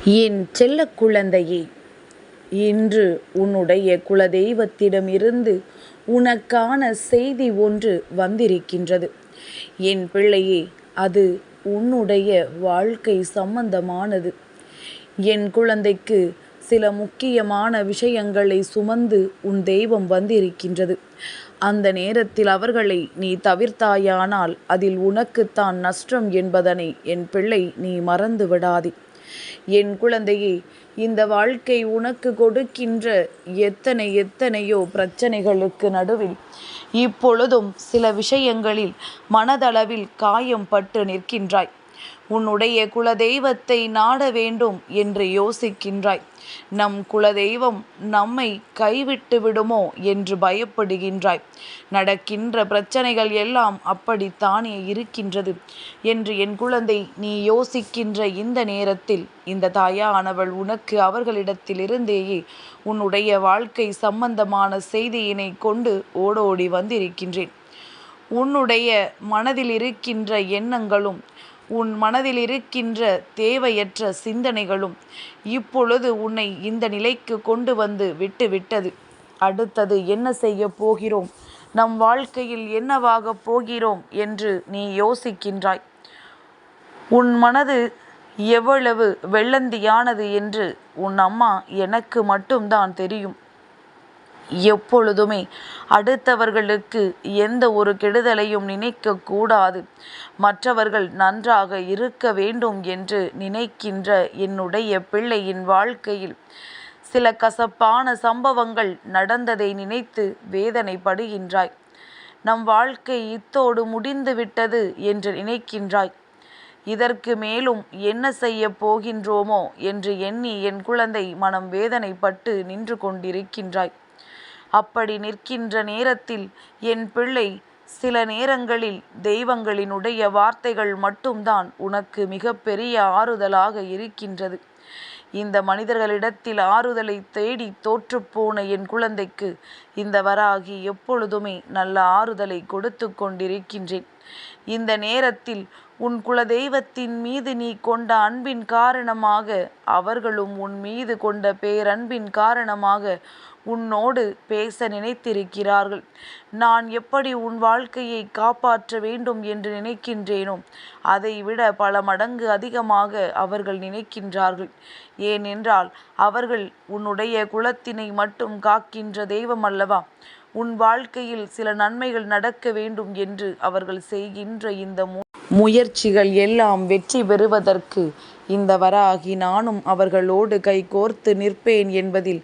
என் செல்ல குழந்தையே, இன்று உன்னுடைய குலதெய்வத்திடமிருந்து உனக்கான செய்தி ஒன்று வந்திருக்கின்றது. என் பிள்ளையே, அது உன்னுடைய வாழ்க்கை சம்பந்தமானது. என் குழந்தைக்கு சில முக்கியமான விஷயங்களை சுமந்து உன் தெய்வம் வந்திருக்கின்றது. அந்த நேரத்தில் அவர்களை நீ தவிர்த்தாயானால் அதில் உனக்குத்தான் நஷ்டம் என்பதனை என் பிள்ளை நீ மறந்து விடாதே. என் குழந்தையே, இந்த வாழ்க்கை உனக்கு கொடுக்கின்ற எத்தனையோ பிரச்சனைகளுக்கு நடுவில் இப்பொழுதும் சில விஷயங்களில் மனதளவில் காயம் பட்டு நிற்கின்றாய். உன்னுடைய குலதெய்வத்தை நாட வேண்டும் என்று யோசிக்கின்றாய். நம் குலதெய்வம் நம்மை கைவிட்டு விடுமோ என்று பயப்படுகின்றாய். நடக்கின்ற பிரச்சனைகள் எல்லாம் அப்படித்தானே இருக்கின்றது என்று என் குழந்தை நீ யோசிக்கின்ற இந்த நேரத்தில் இந்த தாயானவள் உனக்கு அவர்களிடத்திலிருந்தேயே உன்னுடைய வாழ்க்கை சம்பந்தமான செய்தியினை கொண்டு ஓடோடி வந்திருக்கின்றேன். உன்னுடைய மனதில் இருக்கின்ற எண்ணங்களும் உன் மனதில் இருக்கின்ற தேவையற்ற சிந்தனைகளும் இப்பொழுது உன்னை இந்த நிலைக்கு கொண்டு வந்து விட்டது. அடுத்தது என்ன செய்ய போகிறோம், நம் வாழ்க்கையில் என்னவாக போகிறோம் என்று நீ யோசிக்கின்றாய். உன் மனது எவ்வளவு வெள்ளந்தியானது என்று உன் அம்மா எனக்கு மட்டும்தான் தெரியும். எப்பொழுதுமே அடுத்தவர்களுக்கு எந்த ஒரு கெடுதலையும் நினைக்கக்கூடாது. மற்றவர்கள் நன்றாக இருக்க வேண்டும் என்று நினைக்கின்ற என்னுடைய பிள்ளையின் வாழ்க்கையில் சில கசப்பான சம்பவங்கள் நடந்ததை நினைத்து வேதனைப்படுகின்றாய். நம் வாழ்க்கை இத்தோடு முடிந்து விட்டது என்று நினைக்கின்றாய். இதற்கு மேலும் என்ன செய்ய போகின்றோமோ என்று எண்ணி என் குழந்தை மனம் வேதனைப்பட்டு நின்று கொண்டிருக்கின்றாய். அப்படி நிற்கின்ற நேரத்தில் என் பிள்ளை, சில நேரங்களில் தெய்வங்களினுடைய வார்த்தைகள் மட்டும்தான் உனக்கு மிகப்பெரிய ஆறுதலாக இருக்கின்றது. இந்த மனிதர்களிடத்தில் ஆறுதலை தேடி தோற்றுப்போன என் குழந்தைக்கு இந்த வராகி எப்பொழுதுமே நல்ல ஆறுதலை கொடுத்து கொண்டிருக்கின்றேன். இந்த நேரத்தில் உன் குலதெய்வத்தின் மீது நீ கொண்ட அன்பின் காரணமாக அவர்களும் உன் மீது கொண்ட பேரன்பின் காரணமாக உன்னோடு பேச நினைத்திருக்கிறார்கள். நான் எப்படி உன் வாழ்க்கையை காப்பாற்ற வேண்டும் என்று நினைக்கின்றேனோ அதை விட பல மடங்கு அதிகமாக அவர்கள் நினைக்கின்றார்கள். ஏனென்றால் அவர்கள் உன்னுடைய குலத்தினை மட்டும் காக்கின்ற தெய்வம் அல்லவா. உன் வாழ்க்கையில் சில நன்மைகள் நடக்க வேண்டும் என்று அவர்கள் செய்கின்ற இந்த முயற்சிகள் எல்லாம் வெற்றி பெறுவதற்கு இந்த வராகி நானும் அவர்களோடு கைகோர்த்து நிற்பேன் என்பதில்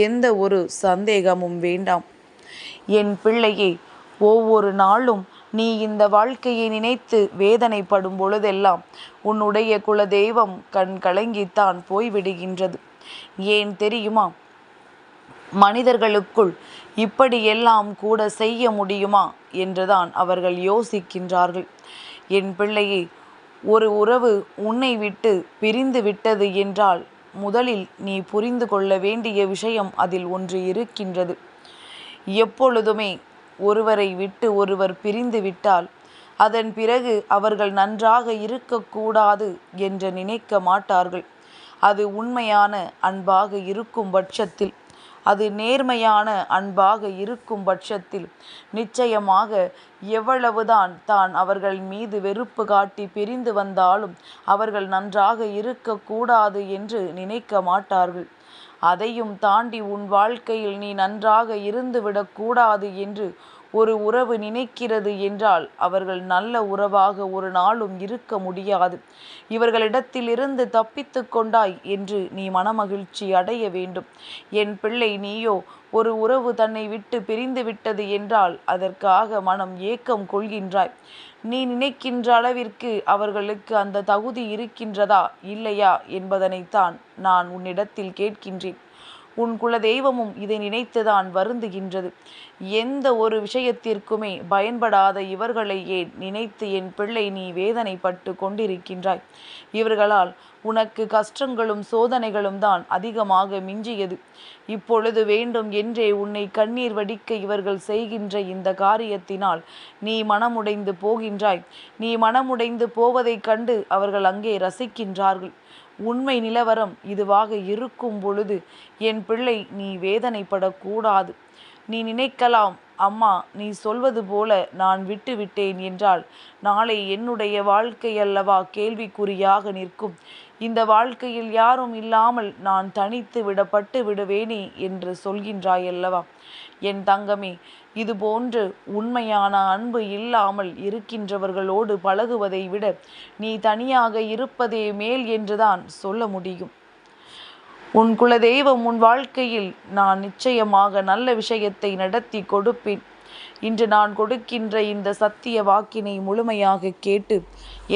எந்த ஒரு சந்தேகமும் வேண்டாம். என் பிள்ளையே, ஒவ்வொரு நாளும் நீ இந்த வாழ்க்கையை நினைத்து வேதனைப்படும் பொழுதெல்லாம் உன்னுடைய குலதெய்வம் கண் கலங்கித்தான் போய்விடுகின்றது. ஏன் தெரியுமா? மனிதர்களுக்குள் இப்படியெல்லாம் கூட செய்ய முடியுமா என்றுதான் அவர்கள் யோசிக்கின்றார்கள். என் பிள்ளையே, ஒரு உறவு உன்னை விட்டு பிரிந்து விட்டது என்றால் முதலில் நீ புரிந்து கொள்ள வேண்டிய விஷயம் அதில் ஒன்று இருக்கின்றது. எப்பொழுதுமே ஒருவரை விட்டு ஒருவர் பிரிந்து விட்டால் அதன் பிறகு அவர்கள் நன்றாக இருக்கக்கூடாது என்று நினைக்க மாட்டார்கள். அது உண்மையான அன்பாக இருக்கும் பட்சத்தில், அது நேர்மையான அன்பாக இருக்கும் பட்சத்தில் நிச்சயமாக எவ்வளவுதான் தான் அவர்கள் மீது வெறுப்பு காட்டி பிரிந்து வந்தாலும் அவர்கள் நன்றாக இருக்கக்கூடாது என்று நினைக்க மாட்டார்கள். அதையும் தாண்டி உன் வாழ்க்கையில் நீ நன்றாக இருந்துவிடக்கூடாது என்று ஒரு உறவு நினைக்கிறது என்றால் அவர்கள் நல்ல உறவாக ஒரு நாளும் இருக்க முடியாது. இவர்களிடத்திலிருந்து தப்பித்து கொண்டாய் என்று நீ மனமகிழ்ச்சி அடைய வேண்டும். என் பிள்ளை, நீயோ ஒரு உறவு தன்னை விட்டு பிரிந்து விட்டது என்றால் அதற்காக மனம் ஏக்கம் கொள்கின்றாய். நீ நினைக்கின்ற அளவிற்கு அவர்களுக்கு அந்த தகுதி இருக்கின்றதா இல்லையா என்பதனைத்தான் நான் உன்னிடத்தில் கேட்கின்றேன். உன் குலதெய்வமும் இதை நினைத்துதான் வருந்துகின்றது. எந்த ஒரு விஷயத்திற்குமே பயன்படாத இவர்களை ஏன் நினைத்து என் பிள்ளை நீ வேதனைப்பட்டு கொண்டிருக்கின்றாய்? இவர்களால் உனக்கு கஷ்டங்களும் சோதனைகளும் தான் அதிகமாக மிஞ்சியது. இப்பொழுது வேண்டும் என்றே உன்னை கண்ணீர் வடிக்க இவர்கள் செய்கின்ற இந்த காரியத்தினால் நீ மனமுடைந்து போகின்றாய். நீ மனமுடைந்து போவதைக் கண்டு அவர்கள் அங்கே ரசிக்கின்றார்கள். உண்மை நிலவரம் இதுவாக இருக்கும் பொழுது என் பிள்ளை நீ வேதனைப்படக்கூடாது. நீ நினைக்கலாம், அம்மா நீ சொல்வது போல நான் விட்டு விட்டேன் என்றால் நாளை என்னுடைய வாழ்க்கை அல்லவா கேள்விக்குறியாக நிற்கும். இந்த வாழ்க்கையில் யாரும் இல்லாமல் நான் தனித்து விடப்பட்டு விடுவேனே என்று சொல்கின்றாயல்லவா? என் தங்கமே, இதுபோன்று உண்மையான அன்பு இல்லாமல் இருக்கின்றவர்களோடு பழகுவதை விட நீ தனியாக இருப்பதே மேல் என்றுதான் சொல்ல முடியும். உன் குலதெய்வம் உன் வாழ்க்கையில் நான் நிச்சயமாக நல்ல விஷயத்தை நடத்தி கொடுப்பேன். இன்று நான் கொடுக்கின்ற இந்த சத்திய வாக்கினை முழுமையாக கேட்டு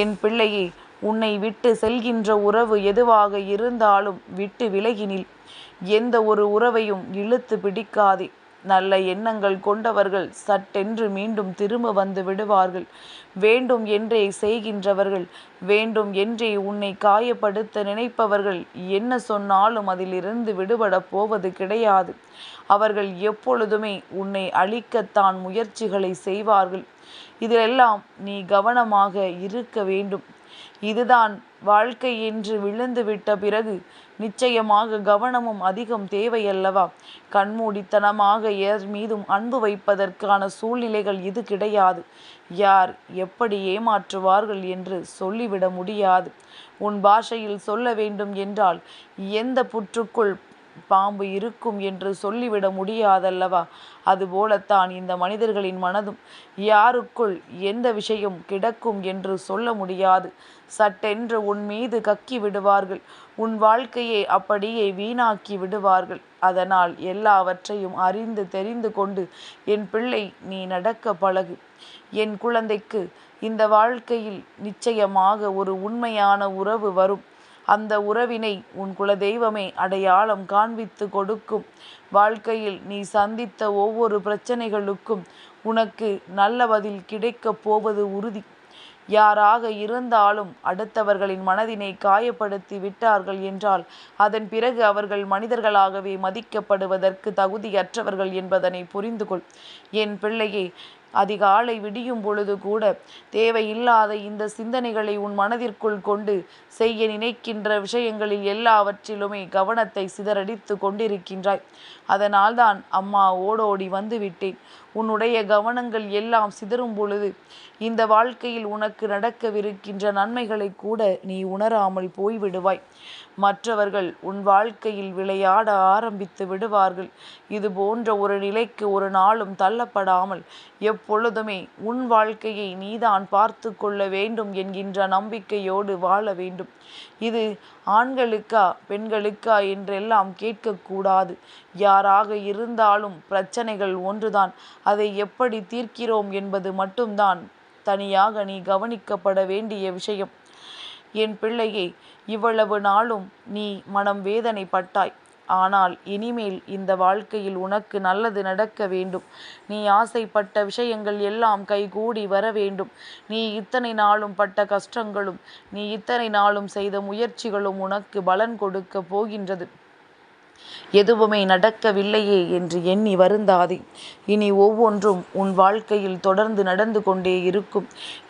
என் பிள்ளையே, உன்னை விட்டு செல்கின்ற உறவு எதுவாக இருந்தாலும் விட்டு விலகினில். எந்த ஒரு உறவையும் இழுத்து பிடிக்காதே. நல்ல எண்ணங்கள் கொண்டவர்கள் சட்டென்று மீண்டும் திரும்ப வந்து விடுவார்கள். வேண்டும் என்றே செய்கின்றவர்கள், வேண்டும் என்றே உன்னை காயப்படுத்த நினைப்பவர்கள் என்ன சொன்னாலும் அதிலிருந்து விடுபடப் போவது கிடையாது. அவர்கள் எப்பொழுதுமே உன்னை அழிக்கத்தான் முயற்சிகளை செய்வார்கள். இதிலெல்லாம் நீ கவனமாக இருக்க வேண்டும். இதுதான் வாழ்க்கை என்று விழுந்துவிட்ட பிறகு நிச்சயமாக கவனமும் அதிகம் தேவையல்லவா? கண்மூடித்தனமாக யார் மீதும் அன்பு வைப்பதற்கான சூழ்நிலைகள் இது கிடையாது. யார் எப்படி ஏமாற்றுவார்கள் என்று சொல்லிவிட முடியாது. உன் பாஷையில் சொல்ல வேண்டும் என்றால் எந்த புற்றுக்குள் பாம்பு இருக்கும் என்று சொல்லிவிட முடியாதல்லவா? அதுபோலத்தான் இந்த மனிதர்களின் மனதும். யாருக்குள் எந்த விஷயம் கிடக்கும் என்று சொல்ல முடியாது. சட்டென்று உன் மீது கக்கி விடுவார்கள். உன் வாழ்க்கையை அப்படியே வீணாக்கி விடுவார்கள். அதனால் எல்லாவற்றையும் அறிந்து தெரிந்து கொண்டு என் பிள்ளை நீ நடக்க பழகு. என் குழந்தைக்கு இந்த வாழ்க்கையில் நிச்சயமாக ஒரு உண்மையான உறவு வரும். அந்த உறவினை உன் குலதெய்வமே அடையாளம் காண்பித்து கொடுக்கும். வாழ்க்கையில் நீ சந்தித்த ஒவ்வொரு பிரச்சனைகளுக்கும் உனக்கு நல்ல பதில் கிடைக்கப் போவது உறுதி. யாராக இருந்தாலும் அடுத்தவர்களின் மனதினை காயப்படுத்தி விட்டார்கள் என்றால் அதன் பிறகு அவர்கள் மனிதர்களாகவே மதிக்கப்படுவதற்கு தகுதியற்றவர்கள் என்பதனை புரிந்து கொள். என் பிள்ளையே, அதிகாலை விடியும் பொழுது கூட தேவையில்லாத இந்த சிந்தனைகளை உன் மனதிற்குள் கொண்டு செய்ய நினைக்கின்ற விஷயங்களில் எல்லாவற்றிலுமே கவனத்தை சிதறடித்து கொண்டிருக்கின்றாய். அதனால்தான் அம்மா ஓடோடி வந்து விட்டேன். உன்னுடைய கவனங்கள் எல்லாம் சிதறும் பொழுது இந்த வாழ்க்கையில் உனக்கு நடக்கவிருக்கின்ற நன்மைகளை கூட நீ உணராமல் போய்விடுவாய். மற்றவர்கள் உன் வாழ்க்கையில் விளையாட ஆரம்பித்து விடுவார்கள். இது போன்ற ஒரு நிலைக்கு ஒரு நாளும் தள்ளப்படாமல் எப்பொழுதுமே உன் வாழ்க்கையை நீதான் பார்த்து கொள்ள வேண்டும் என்கின்ற நம்பிக்கையோடு வாழ வேண்டும். இது ஆண்களுக்கா பெண்களுக்கா என்றெல்லாம் கேட்கக்கூடாது. யாராக இருந்தாலும் பிரச்சனைகள் ஒன்றுதான். அதை எப்படி தீர்க்கிறோம் என்பது மட்டும்தான் தனியாக நீ கவனிக்கப்பட வேண்டிய விஷயம். என் பிள்ளையே, இவ்வளவு நாளும் நீ மனம் வேதனைப்பட்டாய். ஆனால் இனிமேல் இந்த வாழ்க்கையில் உனக்கு நல்லது நடக்க வேண்டும். நீ ஆசைப்பட்ட விஷயங்கள் எல்லாம் கைகூடி வர வேண்டும். நீ இத்தனை நாளும் பட்ட கஷ்டங்களும் நீ இத்தனை நாளும் செய்த முயற்சிகளும் உனக்கு பலன் கொடுக்க போகின்றது. எதுவுமே நடக்கவில்லையே என்று எண்ணி வருந்தாதே. இனி ஒவ்வொன்றும் உன் வாழ்க்கையில் தொடர்ந்து நடந்து கொண்டே இருக்கும்.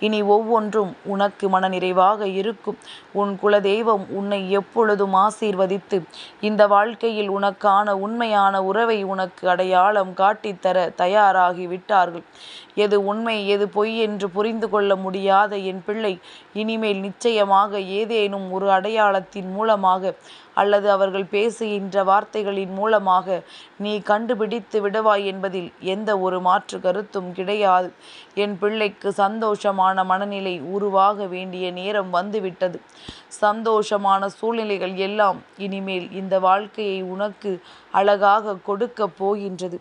இனி ஒவ்வொன்றும் உனக்கு மனநிறைவாக இருக்கும். உன் குலதெய்வம் உன்னை எப்பொழுதும் ஆசீர்வதித்து இந்த வாழ்க்கையில் உனக்கான உண்மையான உறவை உனக்கு அடையாளம் காட்டித்தர தயாராகி விட்டார்கள். எது உண்மை எது பொய் என்று புரிந்து கொள்ள முடியாத என் பிள்ளை, இனிமேல் நிச்சயமாக ஏதேனும் ஒரு அடையாளத்தின் மூலமாக அல்லது அவர்கள் பேசுகின்ற வார்த்தைகளின் மூலமாக நீ கண்டுபிடித்து விடுவாய் என்பதில் எந்த ஒரு மாற்று கருத்தும் கிடையாது. என் பிள்ளைக்கு சந்தோஷமான மனநிலை உருவாக வேண்டிய நேரம் வந்துவிட்டது. சந்தோஷமான சூழ்நிலைகள் எல்லாம் இனிமேல் இந்த வாழ்க்கையை உனக்கு அழகாக கொடுக்க போகின்றது.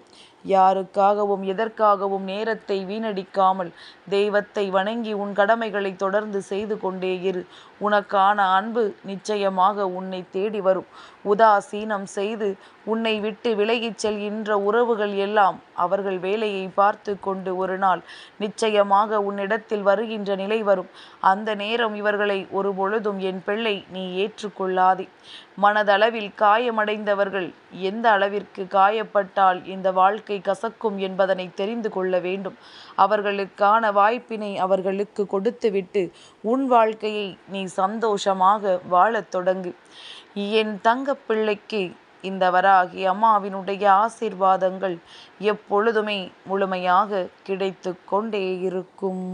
யாருக்காகவும் எதற்காகவும் நேரத்தை வீணடிக்காமல் தெய்வத்தை வணங்கி உன் கடமைகளை தொடர்ந்து செய்து கொண்டே இரு. உனக்கான அன்பு நிச்சயமாக உன்னை தேடி வரும். உதாசீனம் செய்து உன்னை விட்டு விலகிச் செல்கின்ற உறவுகள் எல்லாம் அவர்கள் வேலையை பார்த்து கொண்டு ஒரு நாள் நிச்சயமாக உன்னிடத்தில் வருகின்ற நிலை வரும். அந்த நேரம் இவர்களை ஒரு பொழுதும் என் பிள்ளை நீ ஏற்றுக்கொள்ளாதே. மனதளவில் காயமடைந்தவர்கள் எந்த அளவிற்கு காயப்பட்டால் இந்த வாழ்க்கை கசக்கும் என்பதனை தெரிந்து கொள்ள வேண்டும். அவர்களுக்கான வாய்ப்பினை அவர்களுக்கு கொடுத்துவிட்டு உன் வாழ்க்கையை நீ சந்தோஷமாக வாழத் தொடங்கு. என் தங்க பிள்ளைக்கு இந்த வராகி அம்மாவினுடைய ஆசீர்வாதங்கள் எப்பொழுதுமே முழுமையாக கிடைத்து கொண்டே இருக்கும்.